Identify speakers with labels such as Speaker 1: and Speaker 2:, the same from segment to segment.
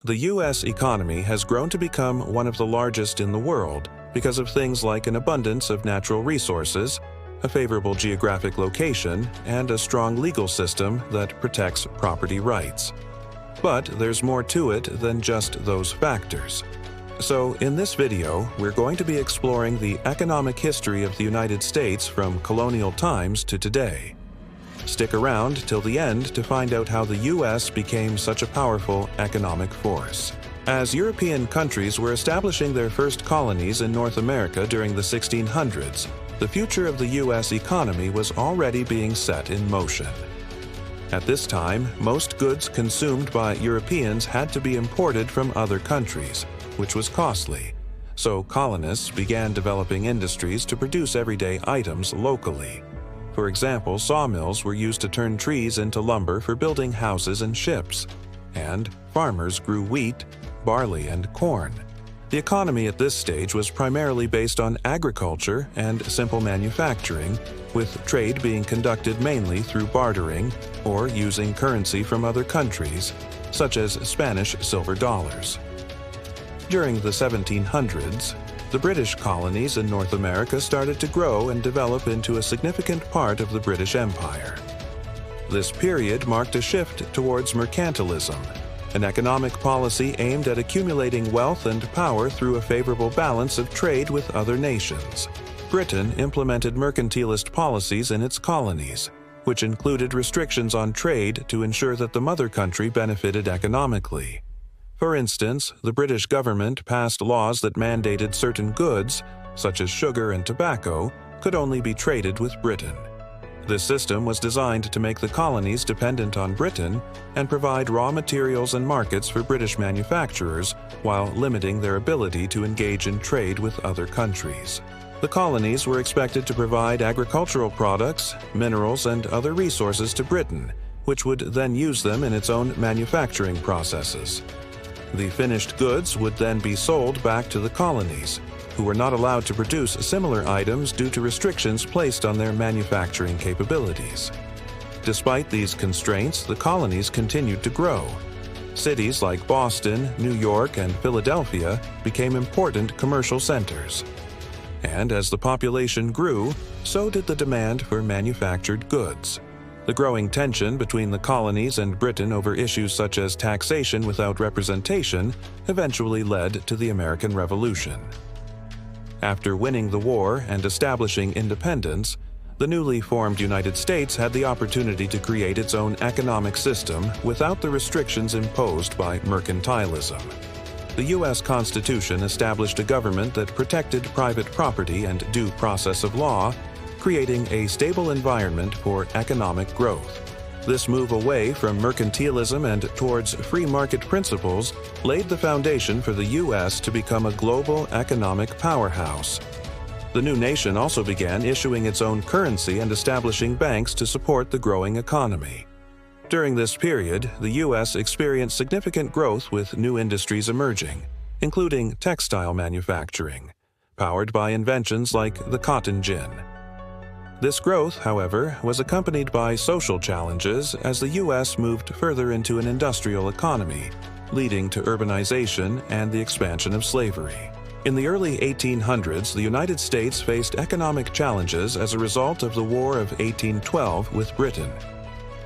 Speaker 1: The U.S. economy has grown to become one of the largest in the world because of things like an abundance of natural resources, a favorable geographic location, and a strong legal system that protects property rights. But there's more to it than just those factors. So in this video, we're going to be exploring the economic history of the United States from colonial times to today. Stick around till the end to find out how the U.S. became such a powerful economic force. As European countries were establishing their first colonies in North America during the 1600s, the future of the U.S. economy was already being set in motion. At this time, most goods consumed by Europeans had to be imported from other countries, which was costly. So colonists began developing industries to produce everyday items locally. For example, sawmills were used to turn trees into lumber for building houses and ships, and farmers grew wheat, barley, and corn. The economy at this stage was primarily based on agriculture and simple manufacturing, with trade being conducted mainly through bartering or using currency from other countries, such as Spanish silver dollars. During the 1700s, the British colonies in North America started to grow and develop into a significant part of the British Empire. This period marked a shift towards mercantilism, an economic policy aimed at accumulating wealth and power through a favorable balance of trade with other nations. Britain implemented mercantilist policies in its colonies, which included restrictions on trade to ensure that the mother country benefited economically. For instance, the British government passed laws that mandated certain goods, such as sugar and tobacco, could only be traded with Britain. This system was designed to make the colonies dependent on Britain and provide raw materials and markets for British manufacturers while limiting their ability to engage in trade with other countries. The colonies were expected to provide agricultural products, minerals, and other resources to Britain, which would then use them in its own manufacturing processes. The finished goods would then be sold back to the colonies, who were not allowed to produce similar items due to restrictions placed on their manufacturing capabilities. Despite these constraints, the colonies continued to grow. Cities like Boston, New York, and Philadelphia became important commercial centers. And as the population grew, so did the demand for manufactured goods. The growing tension between the colonies and Britain over issues such as taxation without representation eventually led to the American Revolution. After winning the war and establishing independence, the newly formed United States had the opportunity to create its own economic system without the restrictions imposed by mercantilism. The U.S. Constitution established a government that protected private property and due process of law, creating a stable environment for economic growth. This move away from mercantilism and towards free market principles laid the foundation for the U.S. to become a global economic powerhouse. The new nation also began issuing its own currency and establishing banks to support the growing economy. During this period, the U.S. experienced significant growth with new industries emerging, including textile manufacturing, powered by inventions like the cotton gin. This growth, however, was accompanied by social challenges as the U.S. moved further into an industrial economy, leading to urbanization and the expansion of slavery. In the early 1800s, the United States faced economic challenges as a result of the War of 1812 with Britain.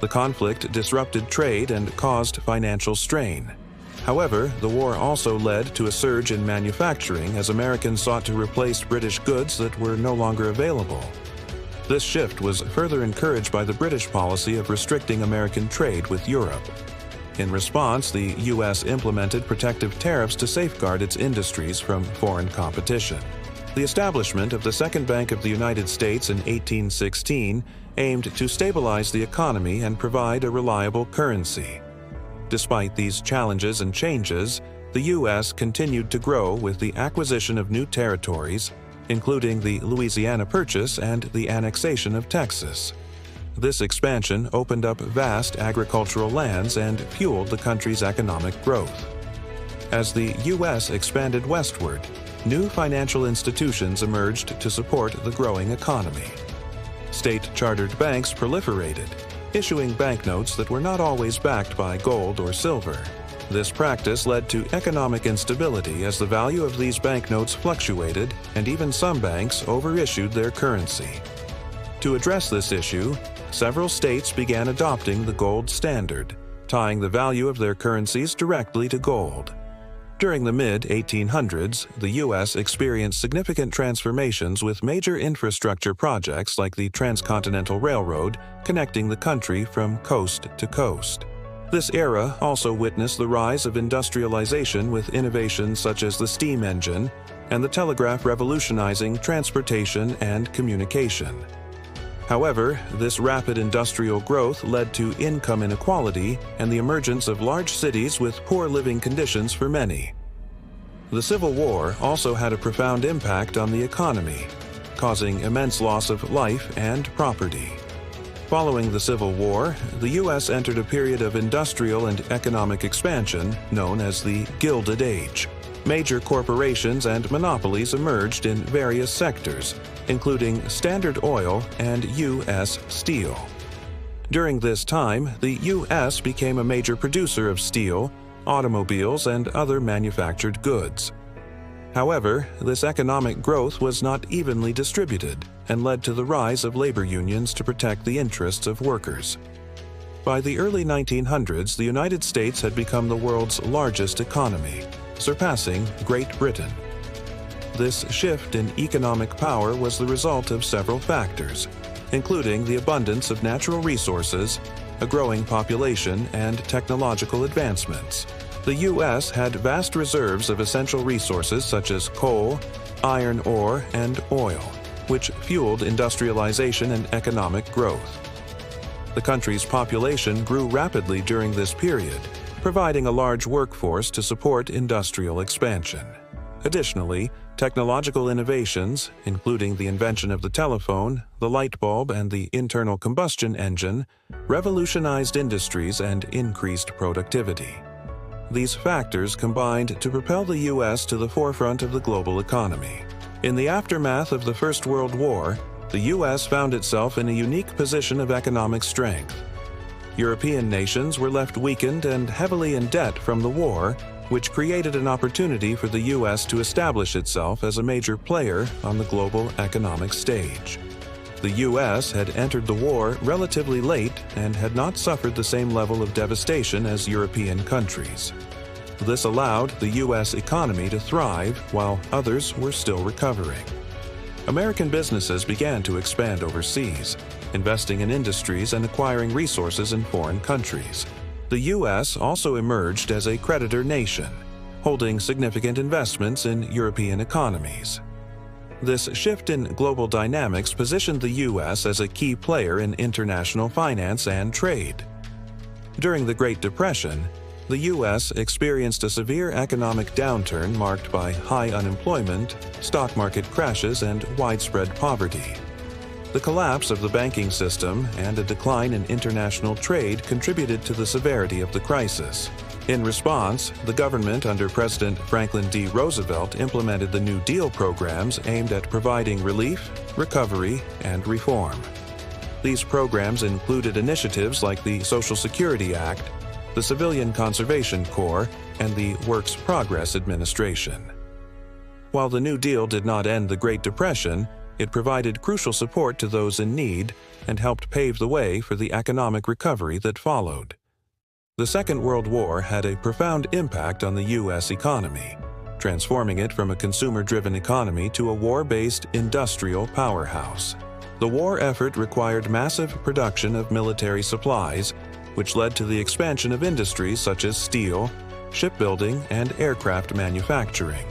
Speaker 1: The conflict disrupted trade and caused financial strain. However, the war also led to a surge in manufacturing as Americans sought to replace British goods that were no longer available. This shift was further encouraged by the British policy of restricting American trade with Europe. In response, the U.S. implemented protective tariffs to safeguard its industries from foreign competition. The establishment of the Second Bank of the United States in 1816 aimed to stabilize the economy and provide a reliable currency. Despite these challenges and changes, the U.S. continued to grow with the acquisition of new territories, including the Louisiana Purchase and the annexation of Texas. This expansion opened up vast agricultural lands and fueled the country's economic growth. As the U.S. expanded westward, new financial institutions emerged to support the growing economy. State-chartered banks proliferated, issuing banknotes that were not always backed by gold or silver. This practice led to economic instability as the value of these banknotes fluctuated and even some banks overissued their currency. To address this issue, several states began adopting the gold standard, tying the value of their currencies directly to gold. During the mid-1800s, the U.S. experienced significant transformations with major infrastructure projects like the Transcontinental Railroad connecting the country from coast to coast. This era also witnessed the rise of industrialization with innovations such as the steam engine and the telegraph revolutionizing transportation and communication. However, this rapid industrial growth led to income inequality and the emergence of large cities with poor living conditions for many. The Civil War also had a profound impact on the economy, causing immense loss of life and property. Following the Civil War, the U.S. entered a period of industrial and economic expansion known as the Gilded Age. Major corporations and monopolies emerged in various sectors, including Standard Oil and U.S. Steel. During this time, the U.S. became a major producer of steel, automobiles, and other manufactured goods. However, this economic growth was not evenly distributed and led to the rise of labor unions to protect the interests of workers. By the early 1900s, the United States had become the world's largest economy, surpassing Great Britain. This shift in economic power was the result of several factors, including the abundance of natural resources, a growing population, and technological advancements. The U.S. had vast reserves of essential resources such as coal, iron ore, and oil, which fueled industrialization and economic growth. The country's population grew rapidly during this period, providing a large workforce to support industrial expansion. Additionally, technological innovations, including the invention of the telephone, the light bulb, and the internal combustion engine, revolutionized industries and increased productivity. These factors combined to propel the U.S. to the forefront of the global economy. In the aftermath of the First World War, the U.S. found itself in a unique position of economic strength. European nations were left weakened and heavily in debt from the war, which created an opportunity for the U.S. to establish itself as a major player on the global economic stage. The U.S. had entered the war relatively late and had not suffered the same level of devastation as European countries. This allowed the U.S. economy to thrive while others were still recovering. American businesses began to expand overseas, investing in industries and acquiring resources in foreign countries. The U.S. also emerged as a creditor nation, holding significant investments in European economies. This shift in global dynamics positioned the U.S. as a key player in international finance and trade. During the Great Depression, the U.S. experienced a severe economic downturn marked by high unemployment, stock market crashes, and widespread poverty. The collapse of the banking system and a decline in international trade contributed to the severity of the crisis. In response, the government under President Franklin D. Roosevelt implemented the New Deal programs aimed at providing relief, recovery, and reform. These programs included initiatives like the Social Security Act, the Civilian Conservation Corps, and the Works Progress Administration. While the New Deal did not end the Great Depression, it provided crucial support to those in need and helped pave the way for the economic recovery that followed. The Second World War had a profound impact on the U.S. economy, transforming it from a consumer-driven economy to a war-based industrial powerhouse. The war effort required massive production of military supplies, which led to the expansion of industries such as steel, shipbuilding, and aircraft manufacturing.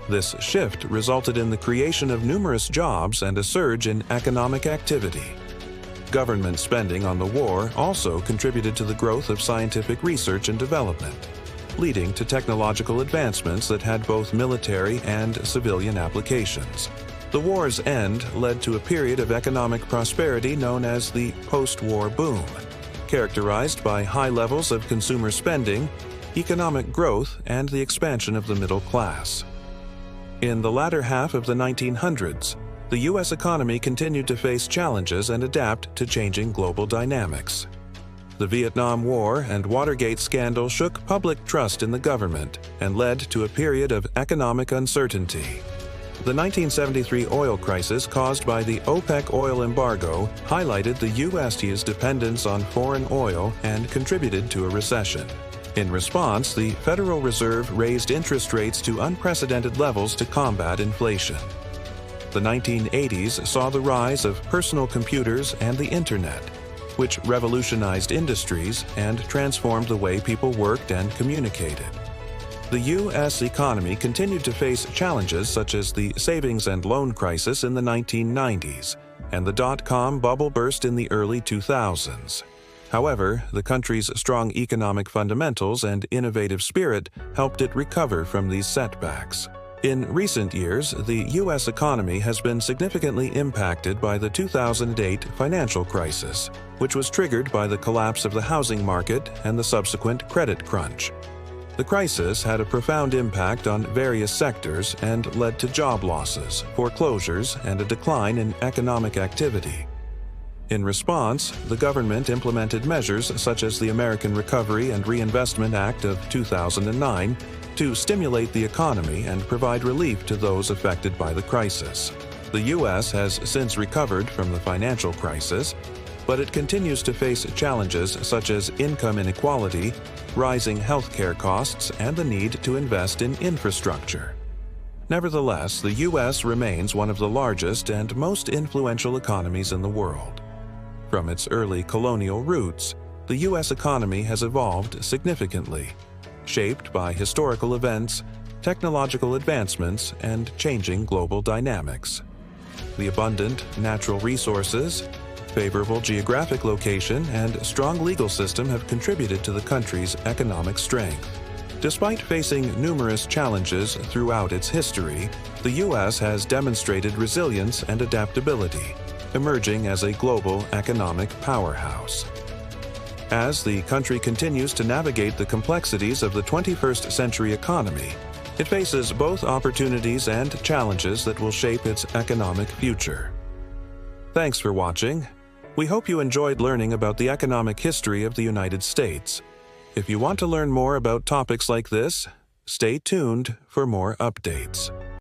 Speaker 1: This shift resulted in the creation of numerous jobs and a surge in economic activity. Government spending on the war also contributed to the growth of scientific research and development, leading to technological advancements that had both military and civilian applications. The war's end led to a period of economic prosperity known as the post-war boom, characterized by high levels of consumer spending, economic growth, and the expansion of the middle class. In the latter half of the 1900s, the U.S. economy continued to face challenges and adapt to changing global dynamics. The Vietnam War and Watergate scandal shook public trust in the government and led to a period of economic uncertainty. The 1973 oil crisis caused by the OPEC oil embargo highlighted the U.S.'s dependence on foreign oil and contributed to a recession. In response, the Federal Reserve raised interest rates to unprecedented levels to combat inflation. The 1980s saw the rise of personal computers and the Internet, which revolutionized industries and transformed the way people worked and communicated. The U.S. economy continued to face challenges such as the savings and loan crisis in the 1990s and the dot-com bubble burst in the early 2000s. However, the country's strong economic fundamentals and innovative spirit helped it recover from these setbacks. In recent years, the U.S. economy has been significantly impacted by the 2008 financial crisis, which was triggered by the collapse of the housing market and the subsequent credit crunch. The crisis had a profound impact on various sectors and led to job losses, foreclosures, and a decline in economic activity. In response, the government implemented measures such as the American Recovery and Reinvestment Act of 2009 to stimulate the economy and provide relief to those affected by the crisis. The U.S. has since recovered from the financial crisis, but it continues to face challenges such as income inequality, rising healthcare costs, and the need to invest in infrastructure. Nevertheless, the U.S. remains one of the largest and most influential economies in the world. From its early colonial roots, the U.S. economy has evolved significantly, shaped by historical events, technological advancements, and changing global dynamics. The abundant natural resources, favorable geographic location, and strong legal system have contributed to the country's economic strength. Despite facing numerous challenges throughout its history, the U.S. has demonstrated resilience and adaptability, emerging as a global economic powerhouse. As the country continues to navigate the complexities of the 21st century economy, it faces both opportunities and challenges that will shape its economic future. Thanks for watching. We hope you enjoyed learning about the economic history of the United States. If you want to learn more about topics like this, stay tuned for more updates.